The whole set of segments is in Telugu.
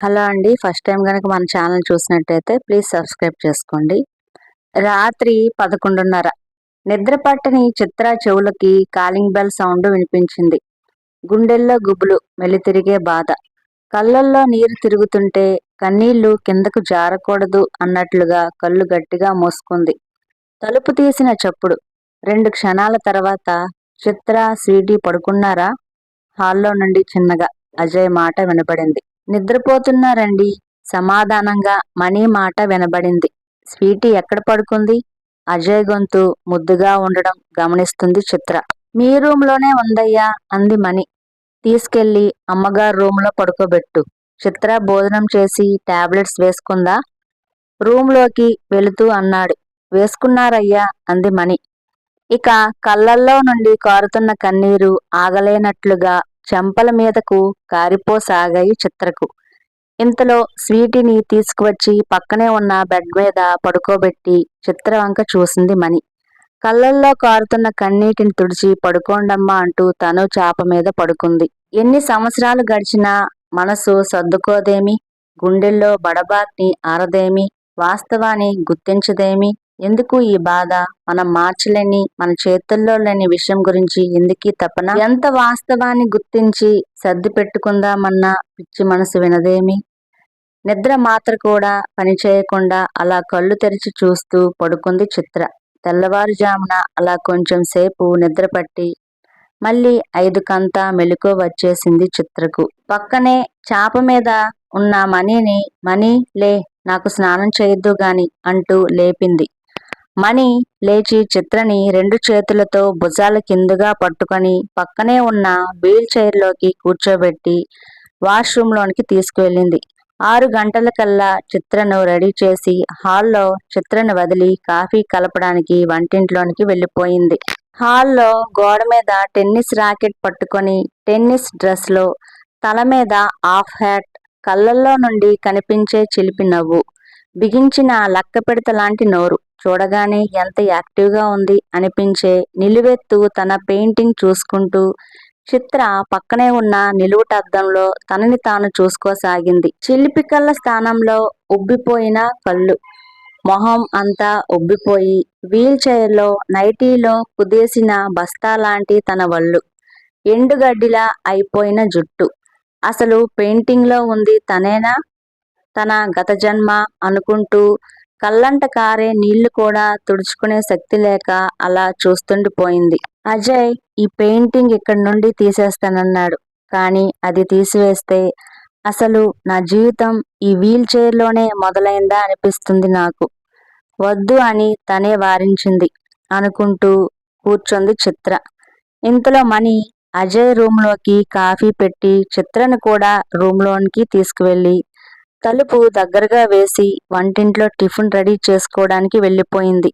హలో అండి. ఫస్ట్ టైం గనక మన ఛానల్ చూసినట్టయితే ప్లీజ్ సబ్స్క్రైబ్ చేసుకోండి. రాత్రి 11:30 నిద్ర పట్టని చిత్ర చెవులకి కాలింగ్ బెల్ సౌండ్ వినిపించింది. గుండెల్లో గుబులు, మెలితిరిగే బాధ. కళ్ళల్లో నీరు తిరుగుతుంటే కన్నీళ్లు కిందకు జారకూడదు అన్నట్లుగా కళ్ళు గట్టిగా మూసుకుంది. తలుపు తీసిన చప్పుడు. 2 క్షణాల తర్వాత చిత్ర, స్వీటీ పడుకున్నారా? హాల్లో నుండి చిన్నగా అజయ్ మాట వినబడింది. నిద్రపోతున్నారండి. సమాధానంగా మణి మాట వినబడింది. స్వీటీ ఎక్కడ పడుకుంది? అజయ్ గొంతు ముద్దుగా ఉండడం గమనిస్తుంది చిత్ర. మీ రూంలోనే ఉందయ్యా అంది మణి. తీసుకెళ్లి అమ్మగారు రూంలో పడుకోబెట్టు. చిత్ర భోజనం చేసి టాబ్లెట్స్ వేసుకుందా? రూంలోకి వెళుతూ అన్నాడు. వేసుకున్నారయ్యా అంది మణి. ఇక కళ్ళల్లో నుండి కారుతున్న కన్నీరు ఆగలేనట్లుగా చెంపల మీదకు కారిపోసాగాయి చిత్రకు. ఇంతలో స్వీటీని తీసుకువచ్చి పక్కనే ఉన్న బెడ్ మీద పడుకోబెట్టి చిత్ర వంక చూసింది మణి. కళ్ళల్లో కారుతున్న కన్నీటిని తుడిచి పడుకోండమ్మా అంటూ తను చాప మీద పడుకుంది. ఎన్ని సంవత్సరాలు గడిచినా మనసు సర్దుకోదేమి, గుండెల్లో బడబాగ్ని ఆరదేమి, వాస్తవాన్ని గుర్తించదేమి. ఎందుకు ఈ బాధ? మనం మార్చలేని, మన చేతుల్లో లేని విషయం గురించి ఎందుకీ తపన? ఎంత వాస్తవాన్ని గుర్తించి సర్ది పెట్టుకుందామన్నా పిచ్చి మనసు వినదేమి? నిద్ర మాత్ర కూడా పనిచేయకుండా అలా కళ్ళు తెరిచి చూస్తూ పడుకుంది చిత్ర. తెల్లవారుజామున అలా కొంచెం సేపు నిద్రపట్టి మళ్ళీ 5కంతా మెలకువ వచ్చేసింది చిత్రకు. పక్కనే చాప మీద ఉన్న మణిని, మణి లే, నాకు స్నానం చేయొద్దు గాని అంటూ లేపింది. మణి లేచి చిత్రని 2 చేతులతో భుజాల కిందుగా పట్టుకొని పక్కనే ఉన్న వీల్ చైర్లోకి కూర్చోబెట్టి వాష్రూంలోనికి తీసుకువెళ్ళింది. 6 గంటలకల్లా చిత్రను రెడీ చేసి హాల్లో చిత్రను వదిలి కాఫీ కలపడానికి వంటింట్లోనికి వెళ్ళిపోయింది. హాల్లో గోడ మీద టెన్నిస్ రాకెట్ పట్టుకొని టెన్నిస్ డ్రెస్లో, తల మీద ఆఫ్ హ్యాట్, కళ్ళల్లో నుండి కనిపించే చిలిపి నవ్వు, బిగించిన లక్కపెడత లాంటి నోరు, చూడగానే ఎంత యాక్టివ్గా ఉంది అనిపించే నిలువెత్తు తన పెయింటింగ్ చూసుకుంటూ చిత్ర పక్కనే ఉన్న నిలువుటద్దంలో తనని తాను చూసుకోసాగింది. చిలిపి కళ్ళ స్థానంలో ఉబ్బిపోయిన కళ్ళు, మొహం అంతా ఉబ్బిపోయి వీల్ చైర్లో నైటీలో కుదేసిన బస్తాలాంటి తన వళ్ళు, ఎండుగడ్డిలా అయిపోయిన జుట్టు. అసలు పెయింటింగ్లో ఉంది తనేనా? తన గత జన్మ అనుకుంటూ కళ్ళంట కారే నీళ్లు కూడా తుడుచుకునే శక్తి లేక అలా చూస్తుండిపోయింది. అజయ్ ఈ పెయింటింగ్ ఇక్కడి నుండి తీసేస్తానన్నాడు. కానీ అది తీసివేస్తే అసలు నా జీవితం ఈ వీల్ చైర్లోనే మొదలైందా అనిపిస్తుంది నాకు. వద్దు అని తనే వారించింది అనుకుంటూ కూర్చుంది చిత్ర. ఇంతలో మణి అజయ్ రూంలోకి కాఫీ పెట్టి చిత్రను కూడా రూంలోనికి తీసుకువెళ్ళి తలుపు దగ్గరగా వేసి వంటింట్లో టిఫిన్ రెడీ చేసుకోవడానికి వెళ్ళిపోయింది.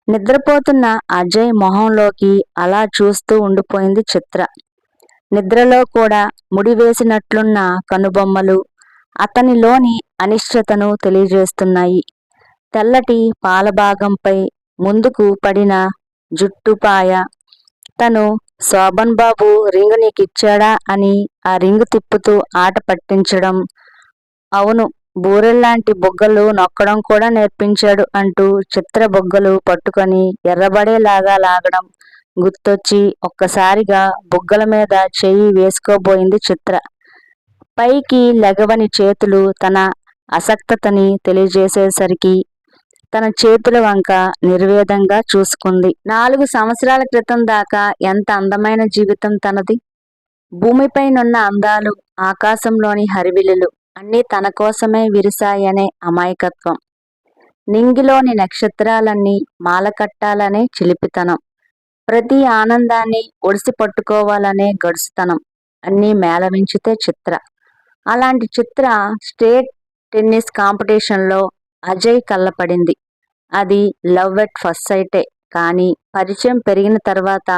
నిద్రపోతున్న అజయ్ మొహంలోకి అలా చూస్తూ ఉండిపోయింది చిత్ర. నిద్రలో కూడా ముడివేసినట్లున్న కనుబొమ్మలు అతనిలోని అనిశ్చతను తెలియజేస్తున్నాయి. తెల్లటి పాలభాగంపై ముందుకు పడిన జుట్టుపాయ. తను శోభన్ బాబు రింగు నీకిచ్చాడా అని ఆ రింగు తిప్పుతూ ఆట పట్టించడం, అవును బూరెల్లాంటి బుగ్గలు నొక్కడం కూడా నేర్పించాడు అంటూ చిత్ర బుగ్గలు పట్టుకొని ఎర్రబడేలాగా లాగడం గుర్తొచ్చి ఒక్కసారిగా బుగ్గల మీద చెయ్యి వేసుకోబోయింది చిత్ర. పైకి లెగవని చేతులు తన అసక్తతని తెలియజేసేసరికి తన చేతుల వంక నిర్వేదంగా చూసుకుంది. 4 సంవత్సరాల క్రితం దాకా ఎంత అందమైన జీవితం తనది. భూమిపైనున్న అందాలు, ఆకాశంలోని హరివిల్లులు అన్నీ తన కోసమే విరిశాయనే అమాయకత్వం, నింగిలోని నక్షత్రాలన్నీ మాలకట్టాలనే చిలిపితనం, ప్రతి ఆనందాన్ని ఒడిసి పట్టుకోవాలనే గడుసుతనం అన్నీ మేళవించితే చిత్ర. అలాంటి చిత్ర స్టేట్ టెన్నిస్ కాంపిటీషన్లో అజయ్ కళ్ళపడింది. అది లవ్ ఎట్ ఫస్ట్ సైటే. కానీ పరిచయం పెరిగిన తర్వాత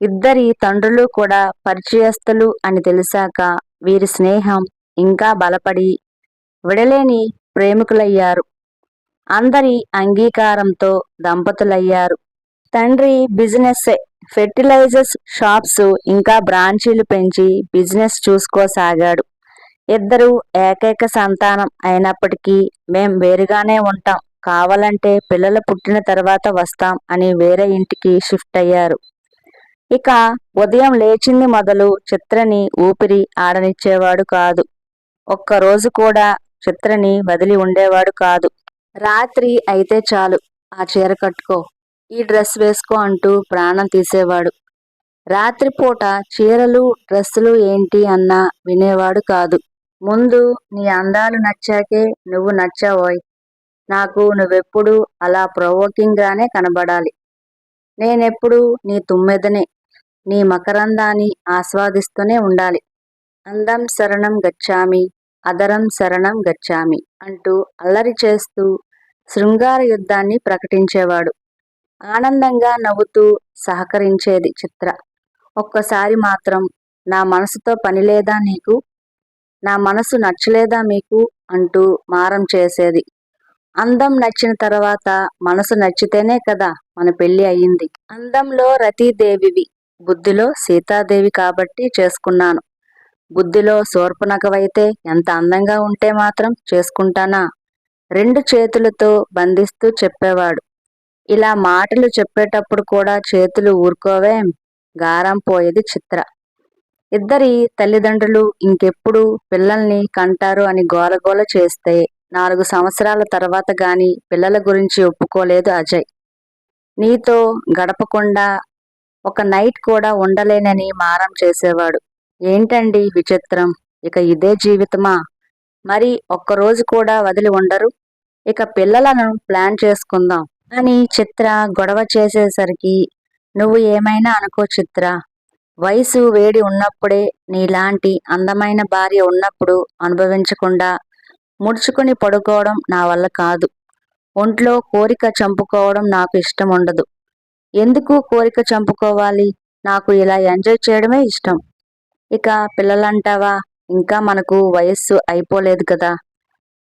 ఇద్దరి తండ్రులు కూడా పరిచయస్తులు అని తెలిసాక వీరి స్నేహం ఇంకా బలపడి విడలేని ప్రేమికులయ్యారు. అందరి అంగీకారంతో దంపతులయ్యారు. తండ్రి బిజినెస్, ఫెర్టిలైజర్స్ షాప్స్ ఇంకా బ్రాంచీలు పెంచి బిజినెస్ చూసుకోసాగాడు. ఇద్దరు ఏకైక సంతానం అయినప్పటికీ మేం వేరుగానే ఉంటాం, కావాలంటే పిల్లలు పుట్టిన తర్వాత వస్తాం అని వేరే ఇంటికి షిఫ్ట్ అయ్యారు. ఇక ఉదయం లేచింది మొదలు చిత్రని ఊపిరి ఆడనిచ్చేవాడు కాదు. ఒక్కరోజు కూడా చిత్రని వదిలి ఉండేవాడు కాదు. రాత్రి అయితే చాలు, ఆ చీర కట్టుకో, ఈ డ్రెస్ వేసుకో అంటూ ప్రాణం తీసేవాడు. రాత్రిపూట చీరలు డ్రెస్సులు ఏంటి అన్నా వినేవాడు కాదు. ముందు నీ అందాలు నచ్చాకే నువ్వు నచ్చావోయ్, నాకు నువ్వెప్పుడు అలా ప్రొవోకింగ్ గానే కనబడాలి. నేనెప్పుడు నీ తుమ్మెదనే, నీ మకరందాన్ని ఆస్వాదిస్తూనే ఉండాలి. అందం శరణం గచ్చామి, అదరం శరణం గచ్చామి అంటూ అల్లరి చేస్తూ శృంగార యుద్ధాన్ని ప్రకటించేవాడు. ఆనందంగా నవ్వుతూ సహకరించేది చిత్ర. ఒక్కసారి మాత్రం నా మనసుతో పనిలేదా నీకు, నా మనసు నచ్చలేదా మీకు అంటూ మారం చేసేది. అందం నచ్చిన తర్వాత మనసు నచ్చితేనే కదా మన పెళ్లి అయ్యింది. అందంలో రతీదేవివి, బుద్ధిలో సీతాదేవి కాబట్టి చేసుకున్నాను. బుద్ధిలో శూర్పణఖవైతే ఎంత అందంగా ఉంటే మాత్రం చేసుకుంటానా, రెండు చేతులతో బంధిస్తూ చెప్పేవాడు. ఇలా మాటలు చెప్పేటప్పుడు కూడా చేతులు ఊరుకోవేం, గారం పోయేది చిత్ర. ఇద్దరి తల్లిదండ్రులు ఇంకెప్పుడు పిల్లల్ని కంటారు అని గోలగోల చేస్తే 4 సంవత్సరాల తర్వాత గాని పిల్లల గురించి ఒప్పుకోలేదు అజయ్. నీతో గడపకుండా ఒక నైట్ కూడా ఉండలేనని మారం చేసేవాడు. ఏంటండి విచిత్రం, ఇక ఇదే జీవితమా, మరి ఒక్కరోజు కూడా వదిలి ఉండరు, ఇక పిల్లలను ప్లాన్ చేసుకుందాం అని చిత్ర గొడవ చేసేసరికి, నువ్వు ఏమైనా అనుకో చిత్ర, వయసు వేడి ఉన్నప్పుడే నీలాంటి అందమైన భార్య ఉన్నప్పుడు అనుభవించకుండా ముడుచుకుని పడుకోవడం నా వల్ల కాదు. ఒంట్లో కోరిక చంపుకోవడం నాకు ఇష్టం ఉండదు. ఎందుకు కోరిక చంపుకోవాలి, నాకు ఇలా ఎంజాయ్ చేయడమే ఇష్టం. ఇక పిల్లలంటావా, ఇంకా మనకు వయస్సు అయిపోలేదు కదా,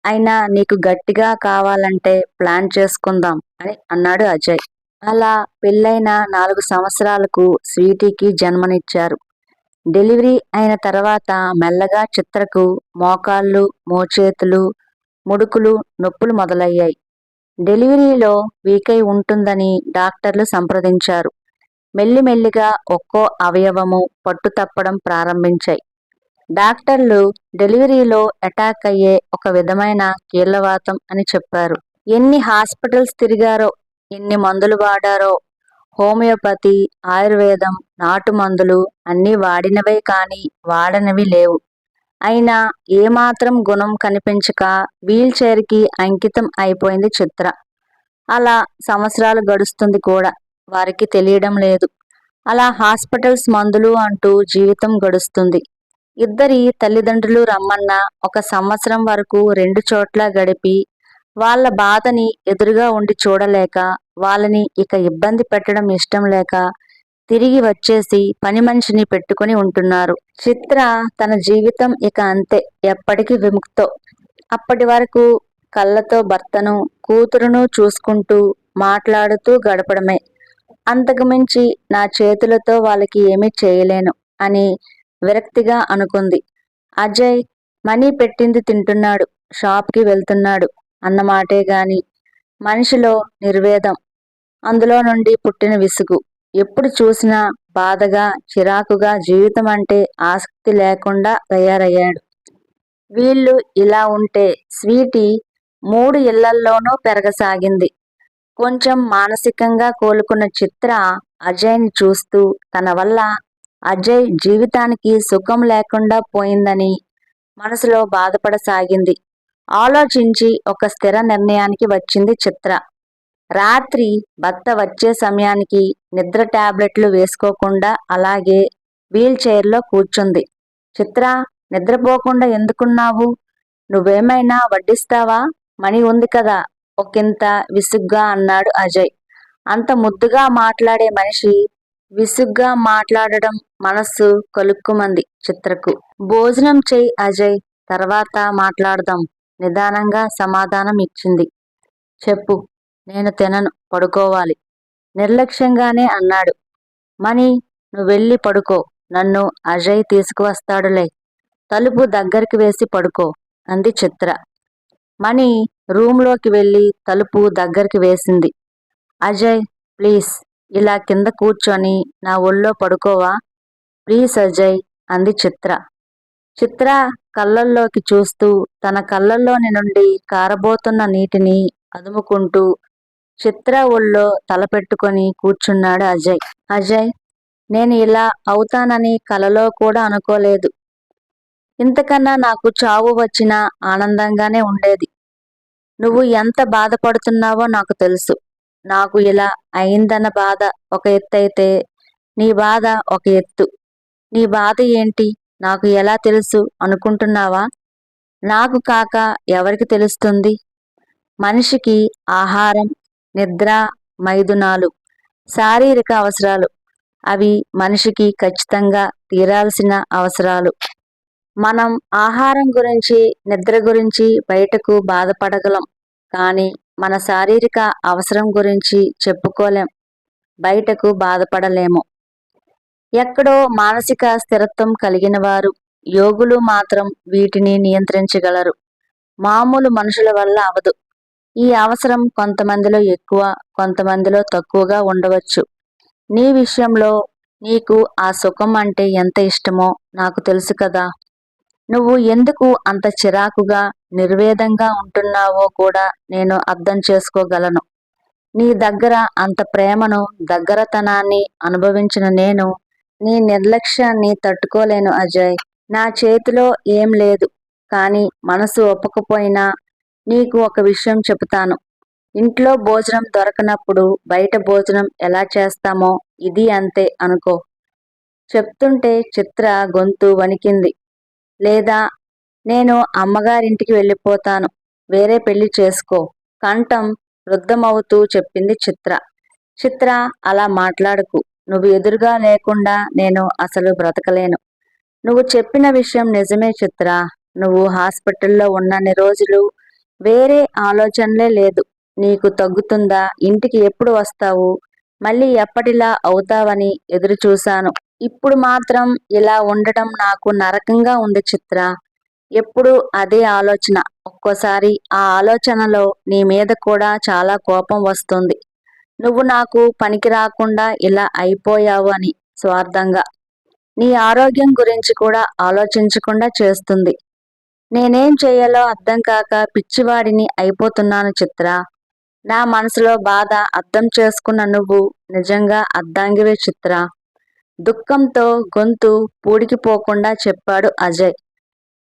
అయినా నీకు గట్టిగా కావాలంటే ప్లాన్ చేసుకుందాం అని అన్నాడు అజయ్. అలా పెళ్ళైన 4 సంవత్సరాలకు స్వీటీకి జన్మనిచ్చారు. డెలివరీ అయిన తర్వాత మెల్లగా చిత్రకు మోకాళ్ళు, మోచేతులు, ముడుకులు నొప్పులు మొదలయ్యాయి. డెలివరీలో వీకై ఉంటుందని డాక్టర్లు సంప్రదించారు. మెల్లిమెల్లిగా ఒక్కో అవయవము పట్టు తప్పడం ప్రారంభించాయి. డాక్టర్లు డెలివరీలో అటాక్ అయ్యే ఒక విధమైన కీళ్లవాతం అని చెప్పారు. ఎన్ని హాస్పిటల్స్ తిరిగారో, ఎన్ని మందులు వాడారో, హోమియోపతి, ఆయుర్వేదం, నాటు మందులు అన్నీ వాడినవే కానీ వాడనివి లేవు. అయినా ఏమాత్రం గుణం కనిపించక వీల్ చైర్కి అంకితం అయిపోయింది చిత్ర. అలా సంవత్సరాలు గడుస్తుంది కూడా, వారికి తెలియడం లేదు. అలా హాస్పిటల్స్, మందులు అంటూ జీవితం గడుస్తుంది. ఇద్దరి తల్లిదండ్రులు రమ్మన్నా 1 సంవత్సరం వరకు 2 చోట్ల గడిపి వాళ్ళ బాధని ఎదురుగా ఉండి చూడలేక, వాళ్ళని ఇక ఇబ్బంది పెట్టడం ఇష్టం లేక తిరిగి వచ్చేసి పని మనిషిని పెట్టుకుని ఉంటున్నారు. చిత్ర తన జీవితం ఇక అంతే, ఎప్పటికీ విముక్తో. అప్పటి వరకు కళ్ళతో భర్తను, కూతురును చూసుకుంటూ మాట్లాడుతూ గడపడమే. అంతకుమించి నా చేతులతో వాళ్ళకి ఏమీ చేయలేను అని విరక్తిగా అనుకుంది. అజయ్ మనీ పెట్టింది తింటున్నాడు, షాప్కి వెళ్తున్నాడు అన్నమాటే గాని మనిషిలో నిర్వేదం, అందులో నుండి పుట్టిన విసుగు, ఎప్పుడు చూసినా బాధగా చిరాకుగా జీవితం అంటే ఆసక్తి లేకుండా తయారయ్యాడు. వీళ్ళు ఇలా ఉంటే స్వీటీ 3 ఇళ్లల్లోనూ పెరగసాగింది. కొంచెం మానసికంగా కోలుకున్న చిత్ర అజయ్ని చూస్తూ తన వల్ల అజయ్ జీవితానికి సుఖం లేకుండా పోయిందని మనసులో బాధపడసాగింది. ఆలోచించి ఒక స్థిర నిర్ణయానికి వచ్చింది చిత్ర. రాత్రి భర్త వచ్చే సమయానికి నిద్ర టాబ్లెట్లు వేసుకోకుండా అలాగే వీల్ చైర్లో కూర్చుంది. చిత్ర, నిద్రపోకుండా ఎందుకున్నావు, నువ్వేమైనా వడ్డిస్తావా, మనీ ఉంది కదా ఒకంత విసుగ్గా అన్నాడు అజయ్. అంత ముద్దుగా మాట్లాడే మనిషి విసుగ్గా మాట్లాడడం మనస్సు కలుక్కుమంది చిత్రకు. భోజనం చెయ్యి అజయ్, తర్వాత మాట్లాడదాం నిదానంగా సమాధానం ఇచ్చింది. చెప్పు, నేను తినను, పడుకోవాలి నిర్లక్ష్యంగానే అన్నాడు. మనీ, నువ్వెళ్ళి పడుకో, నన్ను అజయ్ తీసుకువస్తాడులే. తలుపు దగ్గరికి వేసి పడుకో అంది చిత్ర. మణి రూంలోకి వెళ్ళి తలుపు దగ్గరికి వేసింది. అజయ్, ప్లీజ్ ఇలా కింద కూర్చొని నా ఒళ్ళో పడుకోవా? ప్లీజ్ అజయ్ అంది చిత్ర. చిత్ర కళ్ళల్లోకి చూస్తూ తన కళ్ళల్లోని నుండి కారబోతున్న నీటిని అదుముకుంటూ చిత్ర ఒళ్ళో తలపెట్టుకొని కూర్చున్నాడు అజయ్. అజయ్, నేను ఇలా అవుతానని కలలో కూడా అనుకోలేదు. ఇంతకన్నా నాకు చావు వచ్చినా ఆనందంగానే ఉండేది. నువ్వు ఎంత బాధపడుతున్నావో నాకు తెలుసు. నాకు ఇలా అయిందన్న బాధ ఒక ఎత్తైతే నీ బాధ ఒక ఎత్తు. నీ బాధ ఏంటి నాకు ఎలా తెలుసు అనుకుంటున్నావా? నాకు కాక ఎవరికి తెలుస్తుంది? మనిషికి ఆహారం, నిద్ర, మైథునాలు శారీరక అవసరాలు. అవి మనిషికి ఖచ్చితంగా తీరాల్సిన అవసరాలు. మనం ఆహారం గురించి, నిద్ర గురించి బయటకు బాధపడగలం, కానీ మన శారీరక అవసరం గురించి చెప్పుకోలేం, బయటకు బాధపడలేము. ఎక్కడో మానసిక స్థిరత్వం కలిగిన వారు, యోగులు మాత్రం వీటిని నియంత్రించగలరు. మామూలు మనుషుల వల్ల అవదు. ఈ అవసరం కొంతమందిలో ఎక్కువ, కొంతమందిలో తక్కువగా ఉండవచ్చు. నీ విషయంలో నీకు ఆ సుఖం అంటే ఎంత ఇష్టమో నాకు తెలుసు కదా. నువ్వు ఎందుకు అంత చిరాకుగా, నిర్వేదంగా ఉంటున్నావో కూడా నేను అర్థం చేసుకోగలను. నీ దగ్గర అంత ప్రేమను, దగ్గరతనాన్ని అనుభవించిన నేను నీ నిర్లక్ష్యాన్ని తట్టుకోలేను అజయ్. నా చేతిలో ఏం లేదు, కానీ మనసు ఒప్పకపోయినా నీకు ఒక విషయం చెబుతాను. ఇంట్లో భోజనం దొరకనప్పుడు బయట భోజనం ఎలా చేస్తామో ఇది అంతే అనుకో. చెప్తుంటే చిత్ర గొంతు వణికింది. లేదా నేను అమ్మగారింటికి వెళ్ళిపోతాను, వేరే పెళ్లి చేసుకో కంఠం రుద్ధమవుతూ చెప్పింది చిత్ర. చిత్ర, అలా మాట్లాడకు. నువ్వు ఎదురుగా లేకుండా నేను అసలు బ్రతకలేను. నువ్వు చెప్పిన విషయం నిజమే చిత్ర. నువ్వు హాస్పిటల్లో ఉన్నన్ని రోజులు వేరే ఆలోచనలే లేదు. నీకు తగ్గుతుందా, ఇంటికి ఎప్పుడు వస్తావు, మళ్ళీ ఎప్పటిలా అవుతావని ఎదురు చూశాను. ఇప్పుడు మాత్రం ఇలా ఉండటం నాకు నరకంగా ఉంది చిత్ర. ఎప్పుడు అదే ఆలోచన. ఒక్కోసారి ఆ ఆలోచనలో నీ మీద కూడా చాలా కోపం వస్తుంది. నువ్వు నాకు పనికి రాకుండా ఇలా అయిపోయావు అని స్వార్థంగా. నీ ఆరోగ్యం గురించి కూడా ఆలోచించకుండా చేస్తుంది. నేనేం చేయాలో అర్థం కాక పిచ్చివాడిని అయిపోతున్నాను చిత్ర. నా మనసులో బాధ అర్థం చేసుకున్న నువ్వు నిజంగా అర్ధాంగివే చిత్ర. దుఃఖంతో గొంతు పూడికిపోకుండా చెప్పాడు అజయ్.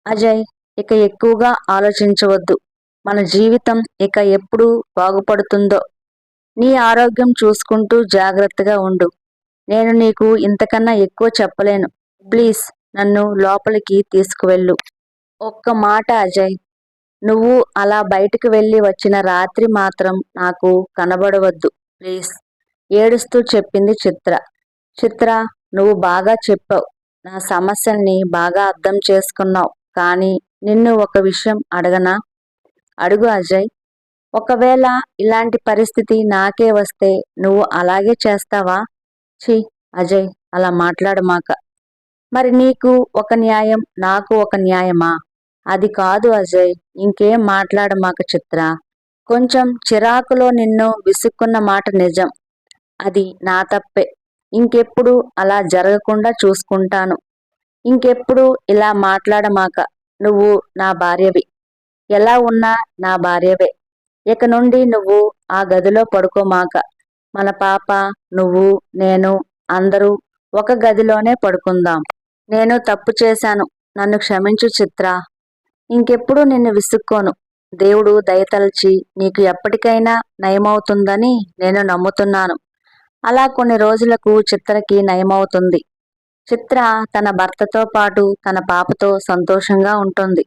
అజయ్, ఇక ఎక్కువగా ఆలోచించవద్దు. మన జీవితం ఇక ఎప్పుడు బాగుపడుతుందో. నీ ఆరోగ్యం చూసుకుంటూ జాగ్రత్తగా ఉండు. నేను నీకు ఇంతకన్నా ఎక్కువ చెప్పలేను. ప్లీజ్ నన్ను లోపలికి తీసుకువెళ్ళు. ఒక్క మాట అజయ్, నువ్వు అలా బయటకు వెళ్ళి వచ్చిన రాత్రి మాత్రం నాకు కనబడవద్దు ప్లీజ్ ఏడుస్తూ చెప్పింది చిత్ర. చిత్ర, నువ్వు బాగా చెప్పావు. నా సమస్యల్ని బాగా అర్థం చేసుకున్నావు. కానీ నిన్ను ఒక విషయం అడగనా? అడుగు అజయ్. ఒకవేళ ఇలాంటి పరిస్థితి నాకే వస్తే నువ్వు అలాగే చేస్తావా? ఛీ అజయ్, అలా మాట్లాడమాక. మరి నీకు ఒక న్యాయం, నాకు ఒక న్యాయమా? అది కాదు అజయ్, ఇంకేం మాట్లాడమాక చిత్ర. కొంచెం చిరాకులో నిన్ను విసుక్కున్న మాట నిజం. అది నా తప్పే. ఇంకెప్పుడు అలా జరగకుండా చూసుకుంటాను. ఇంకెప్పుడు ఇలా మాట్లాడమాక. నువ్వు నా భార్యవి. ఎలా ఉన్నా నా భార్యవే. ఇక నుండి నువ్వు ఆ గదిలో పడుకోమాక. మన పాప, నువ్వు, నేను అందరూ ఒక గదిలోనే పడుకుందాం. నేను తప్పు చేశాను. నన్ను క్షమించు చిత్ర. ఇంకెప్పుడు నిన్ను విసుక్కోను. దేవుడు దయతలచి నీకు ఎప్పటికైనా నయమవుతుందని నేను నమ్ముతున్నాను. అలా కొన్ని రోజులకు చిత్రకి నయమవుతుంది. చిత్ర తన భర్తతో పాటు తన పాపతో సంతోషంగా ఉంటుంది.